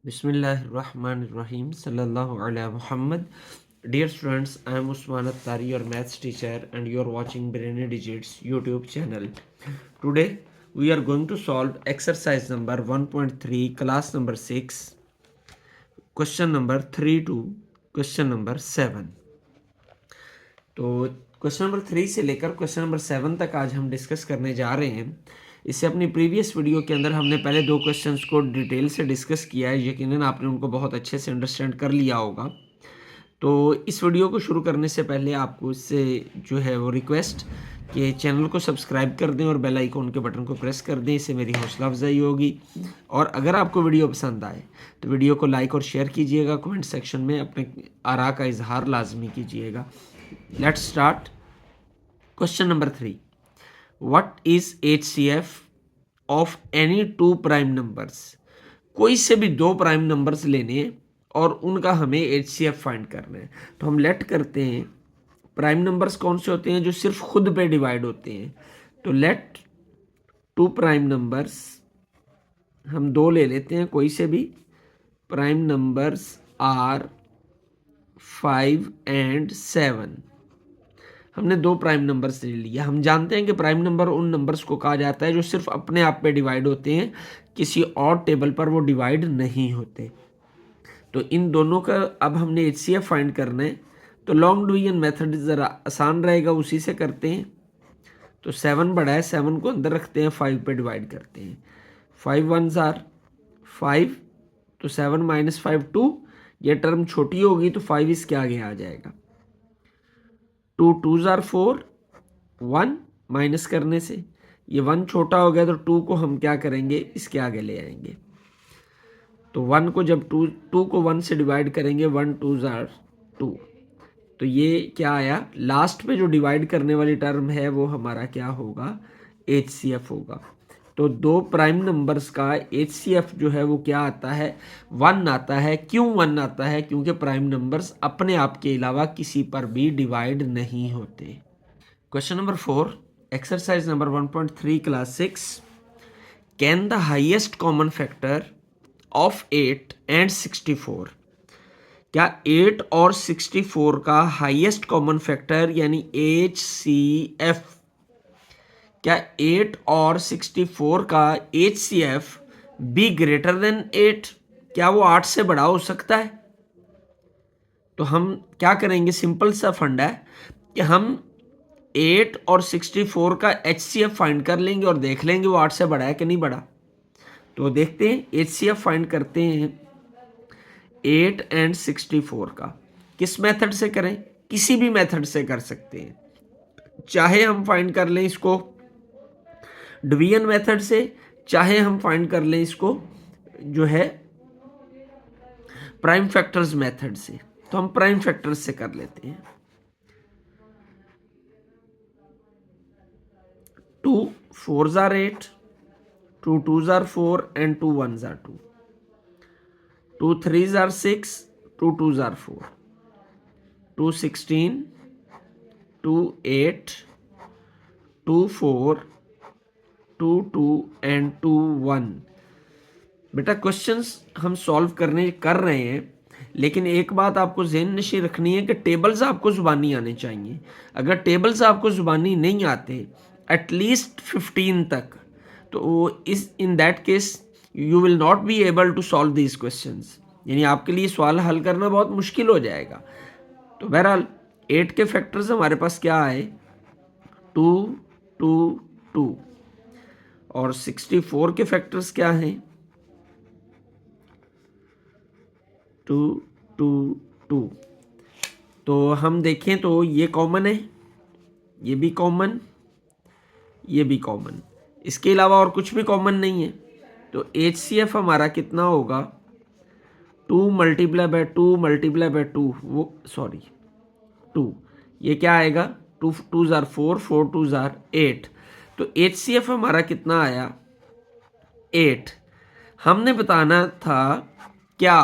Bismillahirrahmanirrahim. Sallallahu ala Muhammad. Dear students, I am Usman Attari, your maths teacher, and you are watching Brainy Digits YouTube channel. Today, we are going to solve exercise number 1.3, class number 6, question number 3 to question number 7. तो question number 3 से लेकर question number 7 तक आज हम discuss करने जा रहे हैं। इससे अपनी प्रीवियस वीडियो के अंदर हमने पहले 2 क्वेश्चंस को डिटेल से डिस्कस किया है। यकीनन आपने उनको बहुत अच्छे से अंडरस्टैंड कर लिया होगा। तो इस वीडियो को शुरू करने से पहले आपको इससे जो है वो रिक्वेस्ट कि चैनल को सब्सक्राइब कर दें और बेल आइकन के बटन को प्रेस कर दें। इससे मेरी हौसला अफजाई होगी। और अगर आपको वीडियो पसंद आए तो वीडियो को लाइक और शेयर कीजिएगा। कमेंट सेक्शन में अपने आरा का इजहार लाजमी कीजिएगा। Let's start. Question number 3, what is HCF of any 2 prime numbers. कोई से भी 2 प्राइम नंबर्स लेने हैं और उनका हमें HCF फाइंड करना है। तो हम लेट करते हैं प्राइम नंबर्स कौन से होते हैं जो सिर्फ खुद पे डिवाइड होते हैं। तो लेट 2 प्राइम नंबर्स, हम 2 ले लेते हैं कोई से भी। Prime numbers are 5 and 7। हमने 2 प्राइम नंबर्स ले लिया। हम जानते हैं कि प्राइम नंबर उन नंबर्स को कहा जाता है जो सिर्फ अपने आप पे डिवाइड होते हैं, किसी और टेबल पर वो डिवाइड नहीं होते। तो इन दोनों का अब हमने HCF फाइंड करना है। तो लॉन्ग डिवीजन मेथड ज़रा आसान रहेगा, उसी से करते हैं। तो 7 बड़ा है, 7 को अंदर रखते हैं, 5 पे डिवाइड करते हैं। 5 1s आर 5, तो 7 - 5 2। ये टर्म छोटी होगी तो 5 इसके आगे आ जाएगा। 2 2s आर 4, 1 माइनस करने से ये 1 छोटा हो गया तो 2 को हम क्या करेंगे, इसके आगे ले आएंगे। तो 1 को जब 2 को 1 से डिवाइड करेंगे, 1 2s आर 2। तो ये क्या आया, लास्ट पे जो डिवाइड करने वाली टर्म है वो हमारा क्या होगा, HCF होगा। तो 2 प्राइम नंबर्स का HCF जो है वो क्या आता है, 1 आता है। क्यों 1 आता है? क्योंकि प्राइम नंबर्स अपने आप के अलावा किसी पर भी डिवाइड नहीं होते। Question number 4, exercise number 1.3 class 6। Can the highest common factor of 8 and 64। क्या 8 और 64 का हाईएस्ट कॉमन फैक्टर यानी HCF, क्या 8 और 64 का HCF बी ग्रेटर देन 8, क्या वो 8 से बड़ा हो सकता है? तो हम क्या करेंगे, सिंपल सा फंडा है कि हम 8 और 64 का HCF फाइंड कर लेंगे और देख लेंगे वो 8 से बड़ा है कि नहीं बड़ा। तो देखते हैं, HCF फाइंड करते हैं 8 एंड 64 का। किस मेथड से करें? किसी भी मेथड से कर सकते हैं। चाहे हम फाइंड कर लें इसको डिवीजन मेथड से, चाहे हम फाइंड कर लें इसको जो है प्राइम फैक्टर्स मेथड से। तो हम प्राइम फैक्टर्स से कर लेते हैं। 2 4s are 8, 2 2s are 4 and 2 1s are 2, 2 3s are 6, 2 2s are 4, 2 16, 2 8, 2 4, 2 2 and 2 1। बेटा क्वेश्चंस हम सॉल्व कर रहे हैं, लेकिन एक बात आपको ज़हन नशीं रखनी है कि टेबल्स आपको ज़ुबानी आने चाहिए। अगर टेबल्स आपको ज़ुबानी नहीं आते एटलीस्ट 15 तक, तो in that case you will not be able to solve these questions, यानी आपके लिए सवाल हल करना बहुत मुश्किल हो जाएगा। तो बहरहाल 8 के फैक्टर्स हमारे पास क्या आए, 2 2 2, और 64 के फैक्टर्स क्या हैं, 2 2 2। तो हम देखें तो ये कॉमन है, ये भी कॉमन, ये भी कॉमन, इसके अलावा और कुछ भी कॉमन नहीं है। तो HCF हमारा कितना होगा, 2 × 2 × 2, वो सॉरी 2, ये क्या आएगा, 2 2s आर 4, 4 2s आर 8। तो HCF हमारा कितना आया, 8। हमने बताना था क्या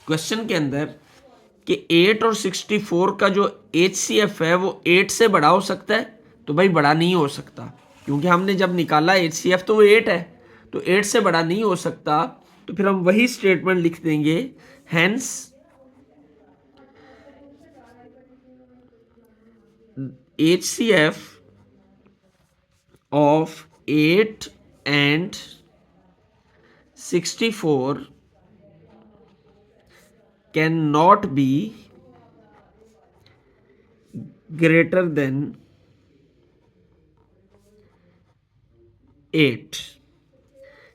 क्वेश्चन के अंदर कि 8 और 64 का जो HCF है वो 8 से बड़ा हो सकता है। तो भाई बड़ा नहीं हो सकता, क्योंकि हमने जब निकाला HCF तो वो 8 है, तो 8 से बड़ा नहीं हो सकता। तो फिर हम वही स्टेटमेंट लिख देंगे, hence HCF of 8 and 64 cannot be greater than 8।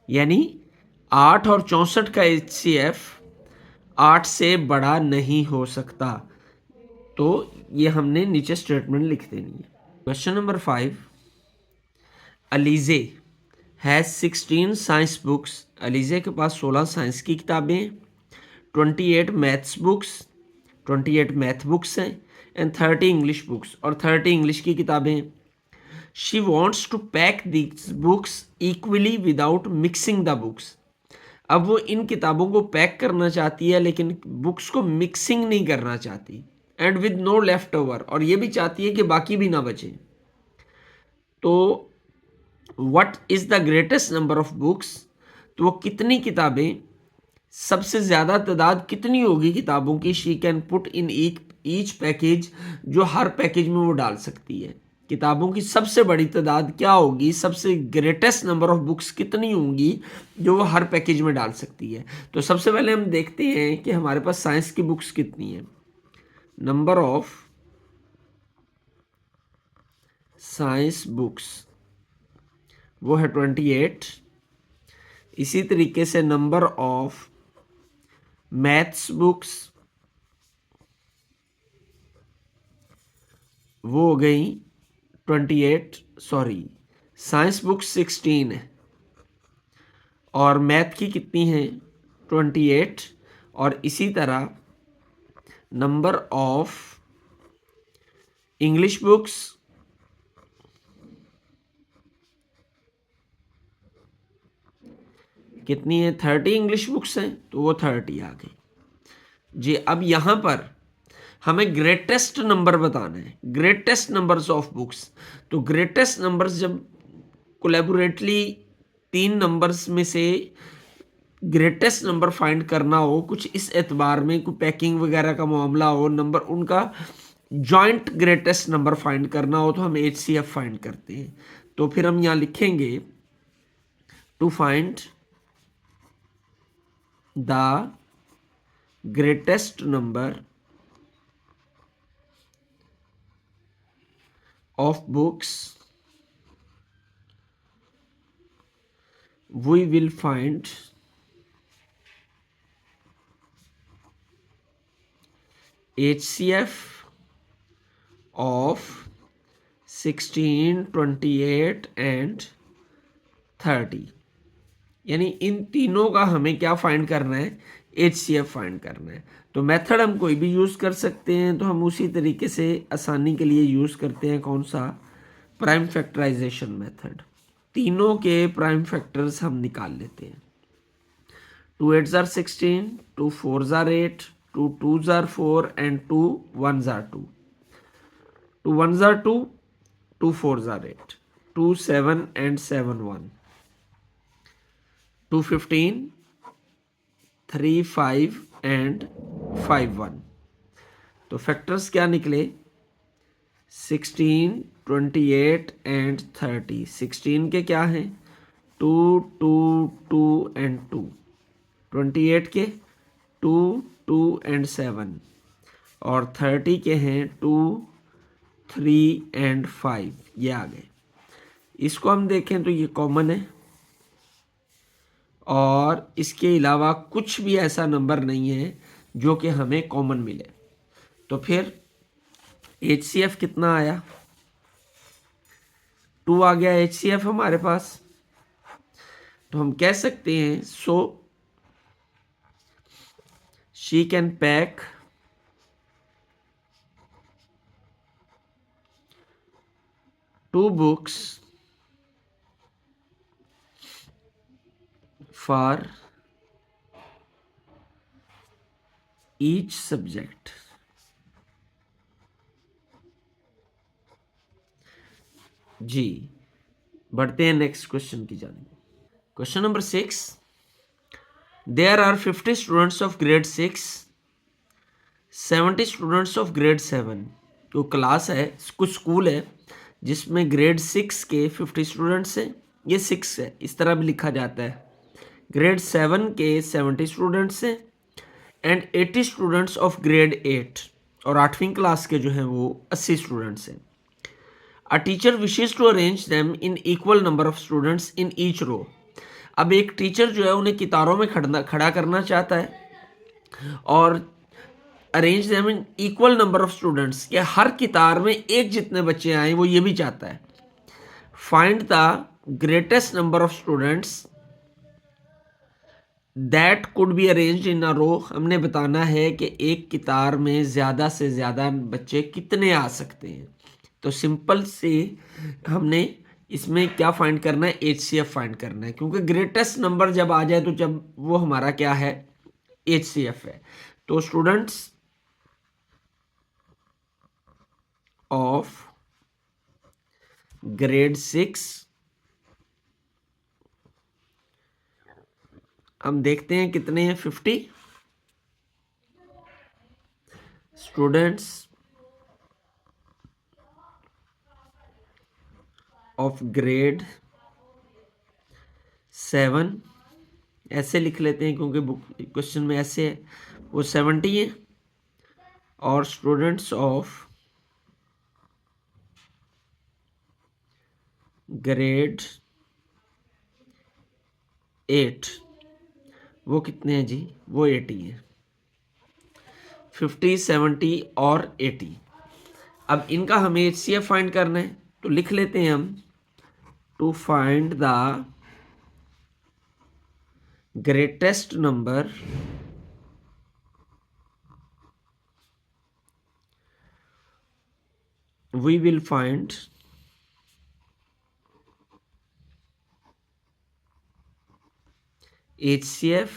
यानी 8 और 64 का HCF 8 से बड़ा नहीं हो सकता। तो ये हमने नीचे स्टेटमेंट लिख देनी है। Question number 5, Aliza has 16 science books. Aliza के पास 16 साइंस की किताबें, 28 मैथ्स बुक्स, 28 मैथ बुक्स हैं, एंड 30 इंग्लिश बुक्स, और 30 इंग्लिश की किताबें। She wants to pack these books equally without mixing the books. अब वो इन किताबों को पैक करना चाहती है लेकिन बुक्स को मिक्सिंग नहीं करना चाहती, and with no left over, और ये भी चाहती है कि बाकी भी ना बचे। तो what is the greatest number of books, तो वो कितनी किताबें, सबसे ज्यादा तादाद कितनी होगी किताबों की, she can put in each package, जो हर पैकेज में वो डाल सकती है। किताबों की सबसे बड़ी तादाद क्या होगी, सबसे ग्रेटेस्ट नंबर ऑफ बुक्स कितनी होंगी जो वो हर पैकेज में डाल सकती है। तो सबसे पहले हम देखते हैं कि हमारे पास साइंस की बुक्स कितनी है। नंबर ऑफ साइंस बुक्स वो है 28। इसी तरीके से नंबर ऑफ मैथ्स बुक्स वो हो गई 28, सॉरी साइंस बुक्स 16 है, और मैथ की कितनी है 28, और इसी तरह नंबर ऑफ इंग्लिश बुक्स कितनी है 30 इंग्लिश बुक्स हैं, तो वो 30 आ गई जी। अब यहां पर हमें ग्रेटेस्ट नंबर बताना है, ग्रेटेस्ट नंबर्स ऑफ बुक्स। तो ग्रेटेस्ट नंबर्स जब कोलैबोरेटली 3 नंबर्स में से ग्रेटेस्ट नंबर फाइंड करना हो, कुछ इस एतबार में कोई पैकिंग वगैरह का मामला हो, नंबर उनका जॉइंट ग्रेटेस्ट नंबर फाइंड करना हो, तो हम HCF फाइंड करते हैं। तो फिर हम यहां लिखेंगे to find the greatest number of books we will find HCF of 16, 28 and 30। यानी इन तीनों का हमें क्या फाइंड करना है, HCF फाइंड करना है। तो मेथड हम कोई भी यूज़ कर सकते हैं, तो हम उसी तरीके से आसानी के लिए यूज़ करते हैं कौन सा, प्राइम फैक्टराइजेशन मेथड। तीनों के प्राइम फैक्टर्स हम निकाल लेते हैं। 2 8s are 16, 2 4s are 8, 2 2s are 4 and 2 1s are 2। 2 1s are 2, 2 4s are 8, 2 7 and 7 1, 2 15, 3 5 and 5 1। तो फैक्टर्स क्या निकले 16, 28 and 30। 16 के क्या हैं 2 2 2 and 2, 28 के 2 2 and 7, और 30 के हैं 2 3 and 5। ये आ गए। इसको हम देखें तो ये कॉमन है, और इसके अलावा कुछ भी ऐसा नंबर नहीं है जो कि हमें कॉमन मिले। तो फिर HCF कितना आया 2 आ गया HCF हमारे पास। तो हम कह सकते हैं so she can pack 2 books for each subject। जी, बढ़ते हैं नेक्स्ट क्वेश्चन की जानिब। Question number 6, there are 50 students of grade 6, 70 students of grade 7। तो क्लास है, कुछ स्कूल है जिसमें ग्रेड 6 के 50 स्टूडेंट्स हैं, ये 6 है, इस तरह भी लिखा जाता है। ग्रेड 7 के 70 स्टूडेंट्स हैं एंड 80 स्टूडेंट्स ऑफ ग्रेड 8, और 8वीं क्लास के जो हैं वो 80 स्टूडेंट्स हैं। A teacher wishes to arrange them in equal number of students in each row. अब एक टीचर जो है उन्हें कितारों में खड़ा करना चाहता है और arrange them in equal number of students, कि हर कितार में एक जितने बच्चे आए वो ये भी चाहता है। Find the greatest number of students that could be arranged in a row. हमने बताना है कि एक कितार में ज़्यादा से ज़्यादा बच्चे कितने आ सकते हैं। तो सिंपल से हमने इसमें क्या फाइंड करना है, HCF फाइंड करना है, क्योंकि ग्रेटेस्ट नंबर जब आ जाए तो जब वो हमारा क्या है, HCF है। तो स्टूडेंट्स ऑफ ग्रेड 6, हम देखते हैं कितने हैं, 50 स्टूडेंट्स ऑफ ग्रेड 7, ऐसे लिख लेते हैं क्योंकि बुक क्वेश्चन में ऐसे है, वो 70 है, और स्टूडेंट्स ऑफ ग्रेड 8 वो कितने हैं जी, वो 80 है। 50, 70 और 80। अब इनका हमें HCF फाइंड करना है, तो लिख लेते हैं हम, to find the greatest number we will find HCF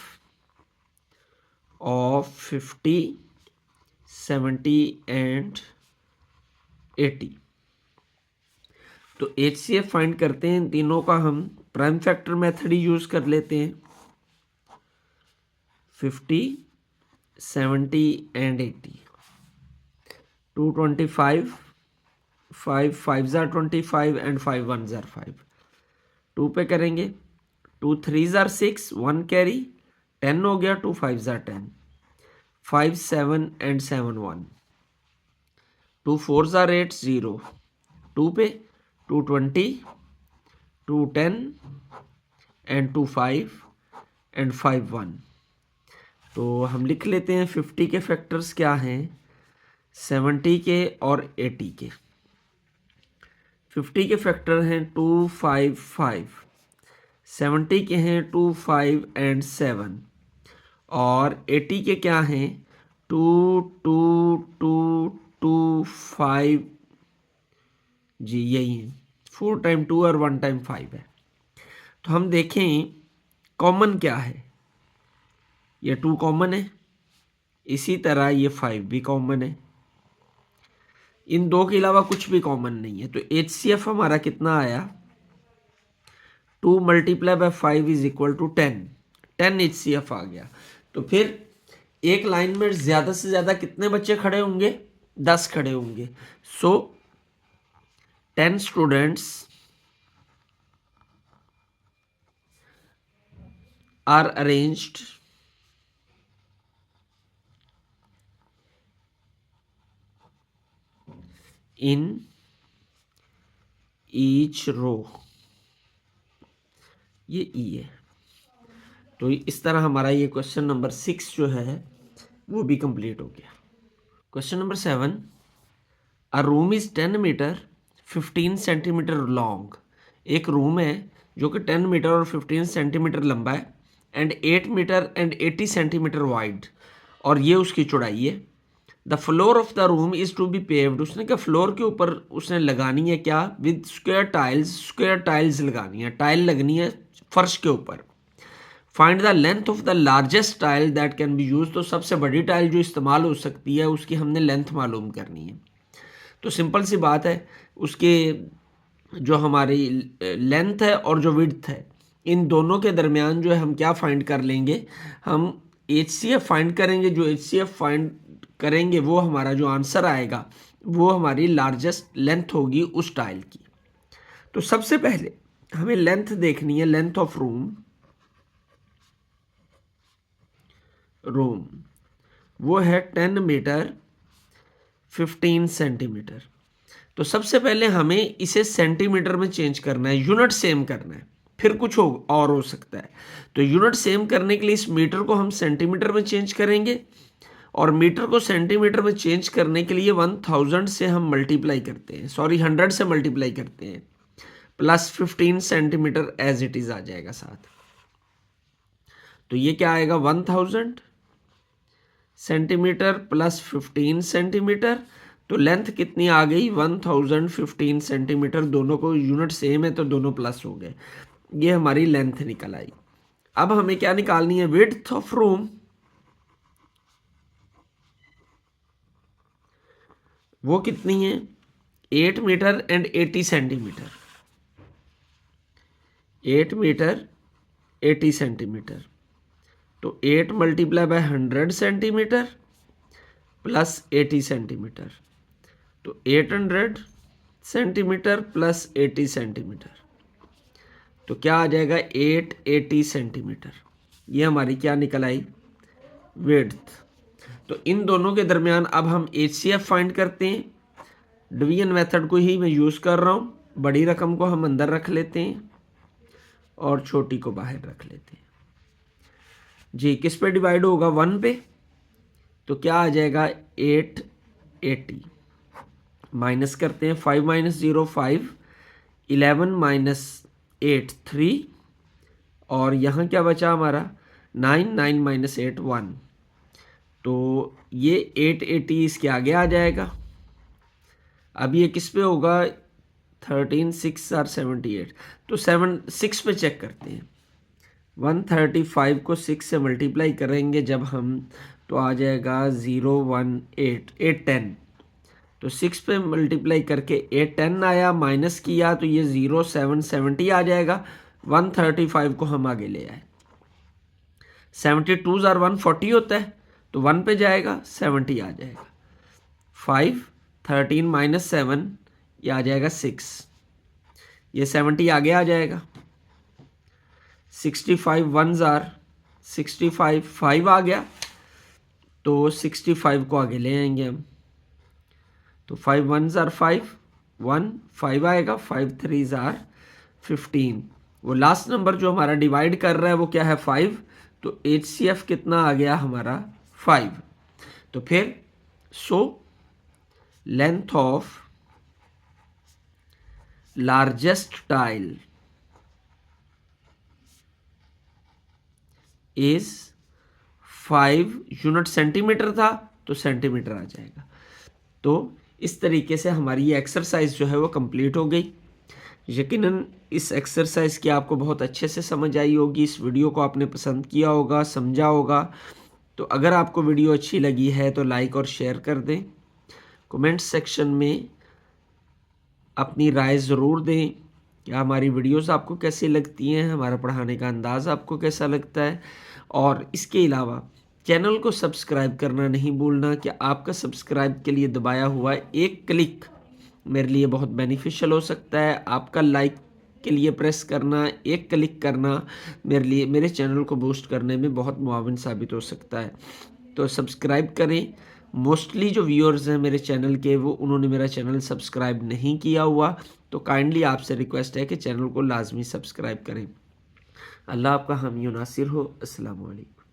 of 50, 70 and 80। तो HCF फाइंड करते हैं, तीनों का हम प्राइम फैक्टर मेथड ही यूज कर लेते हैं, 50, 70 and 80। 225, 5 5s are 25 and 5 1s are 5। 2 पे करेंगे, 2 3s are 6, 1 कैरी, 10 हो गया, 2 5s are 10, 5 7 and 7 1। 2 4s are 8, 0। 2 पे 2 20, 2 10 and 2 5 and 5 1। तो हम लिख लेते हैं 50 के फैक्टर्स क्या हैं, 70 के और 80 के। 50 के फैक्टर हैं 2 5 5, 70 के हैं 2 5 and 7, और 80 के क्या हैं 2 2 2 2 5 जी, यही है, 4 टाइम 2 और 1 टाइम 5 है। तो हम देखें कॉमन क्या है, ये 2 कॉमन है, इसी तरह ये 5 भी कॉमन है, इन दो के अलावा कुछ भी कॉमन नहीं है। तो HCF हमारा कितना आया, 2 multiply by 5 is equal to 10। 10 HCF आ गया। तो फिर एक लाइन में ज्यादा से ज्यादा कितने बच्चे खड़े होंगे, 10 खड़े होंगे। So 10 students are arranged in each row, ये ई है। तो इस तरह हमारा ये क्वेश्चन नंबर 6 जो है वो भी कंप्लीट हो गया। Question number 7, a room is 10 metre 15 centimetre long. एक रूम है जो कि 10 मीटर और 15 सेंटीमीटर लंबा है and 8 metre and 80 centimetre wide, और ये उसकी चौड़ाई है। The floor of the room is to be paved. उसने क्या फ्लोर के ऊपर उसने लगानी है क्या, with square tiles, square tiles लगानी है, टाइल लगनी है फर्श के ऊपर। Find the length of the largest tile that can be use. तो सबसे बड़ी टाइल जो इस्तेमाल हो सकती है उसकी हमने लेंथ मालूम करनी है। तो सिंपल सी बात है, उसके जो हमारी लेंथ है और जो विड्थ है इन दोनों के दरमियान जो है हम क्या फाइंड कर लेंगे, हम HCF फाइंड करेंगे। जो HCF फाइंड करेंगे वो हमारा जो आंसर आएगा वो हमारी लार्जेस्ट लेंथ होगी उस टाइल की। तो सबसे पहले हमें लेंथ देखनी है, लेंथ ऑफ रूम वो है 10 मीटर 15 सेंटीमीटर। तो सबसे पहले हमें इसे सेंटीमीटर में चेंज करना है, यूनिट सेम करना है, फिर कुछ और हो सकता है। तो यूनिट सेम करने के लिए इस मीटर को हम सेंटीमीटर में चेंज करेंगे, और मीटर को सेंटीमीटर में चेंज करने के लिए 1000 से हम मल्टीप्लाई करते हैं, 100 से मल्टीप्लाई करते हैं, plus 15 centimetre as it is आ जाएगा साथ। तो ये क्या आएगा, 1000 सेंटीमीटर प्लस 15 सेंटीमीटर। तो लेंथ कितनी आ गई, 1015 सेंटीमीटर। दोनों को यूनिट सेम है तो दोनों प्लस हो गए। ये हमारी लेंथ निकल आई। अब हमें क्या निकालनी है, विड्थ ऑफ रूम। वो कितनी है, 8 metre and 80 centimetre. 8 metre 80 centimetre. तो 8 multiply by 100 centimetre plus 80 centimetre. तो 800 सेंटीमीटर प्लस 80 सेंटीमीटर। तो क्या आ जाएगा, 880 सेंटीमीटर। ये हमारी क्या निकल आई, विड्थ। तो इन दोनों के दरमियान अब हम HCF फाइंड करते हैं। डिवीजन मेथड को ही मैं यूज़ कर रहा हूँ। बड़ी रकम को हम अंदर रख लेते हैं और छोटी को बाहर रख लेते हैं जी। किस पे डिवाइड होगा, 1 पे। तो क्या आ जाएगा, 880। माइनस करते हैं, 5 माइनस 0 5, 11 माइनस 8 3, और यहाँ क्या बचा हमारा, 9, 9 माइनस 8 1। तो ये 880 इसके आगे आ जाएगा। अब ये किस पे होगा, 13 6 और 78। तो 6 पे चेक करते हैं। 135 को 6 से मल्टीप्लाई करेंगे जब हम, तो आ जाएगा 018 810। तो 6 पे मल्टीप्लाई करके 810 आया, माइनस किया तो ये 0770 आ जाएगा। 135 को हम आगे ले आए, 72 और 140 होता है, तो 1 पे जाएगा 70 आ जाएगा। 5 13 माइनस 7, ये आ जाएगा 6, ये 70 आगे आ जाएगा। 65 1 जार 65 5 आ गया, तो 65 को आगे ले आएंगे हम। तो 5 1 जार 5 1 5 आएगा, 5 3 जार 15। वो लास्ट नंबर जो हमारा डिवाइड कर रहा है वो क्या है, 5। तो HCF कितना आ गया हमारा, 5। तो फिर so length of largest tile is 5 unit. Centimetre था तो सेंटीमीटर आ जाएगा। तो इस तरीके से हमारी ये एक्सरसाइज जो है वो कंप्लीट हो गई। यकीनन इस एक्सरसाइज की आपको बहुत अच्छे से समझ आई होगी। इस वीडियो को आपने पसंद किया होगा, समझा होगा। तो अगर आपको वीडियो अच्छी लगी है तो लाइक और शेयर कर दें। कमेंट सेक्शन में अपनी राय ज़रूर दें कि हमारी वीडियोस आपको कैसी लगती हैं, हमारा पढ़ाने का अंदाज़ आपको कैसा लगता है। और इसके अलावा चैनल को सब्सक्राइब करना नहीं भूलना कि आपका सब्सक्राइब के लिए दबाया हुआ एक क्लिक मेरे लिए बहुत बेनिफिशियल हो सकता है। आपका लाइक के लिए प्रेस करना, एक क्लिक करना मेरे लिए, मेरे चैनल को बूस्ट करने में बहुत मुआविन साबित हो सकता है। तो सब्सक्राइब करें। मोस्टली जो व्यूअर्स हैं मेरे चैनल के, वो उन्होंने मेरा चैनल सब्सक्राइब नहीं किया हुआ, तो काइंडली आपसे रिक्वेस्ट है कि चैनल को लाजमी सब्सक्राइब करें। अल्लाह आपका हामी नासिर हो। अस्सलाम वालेकुम।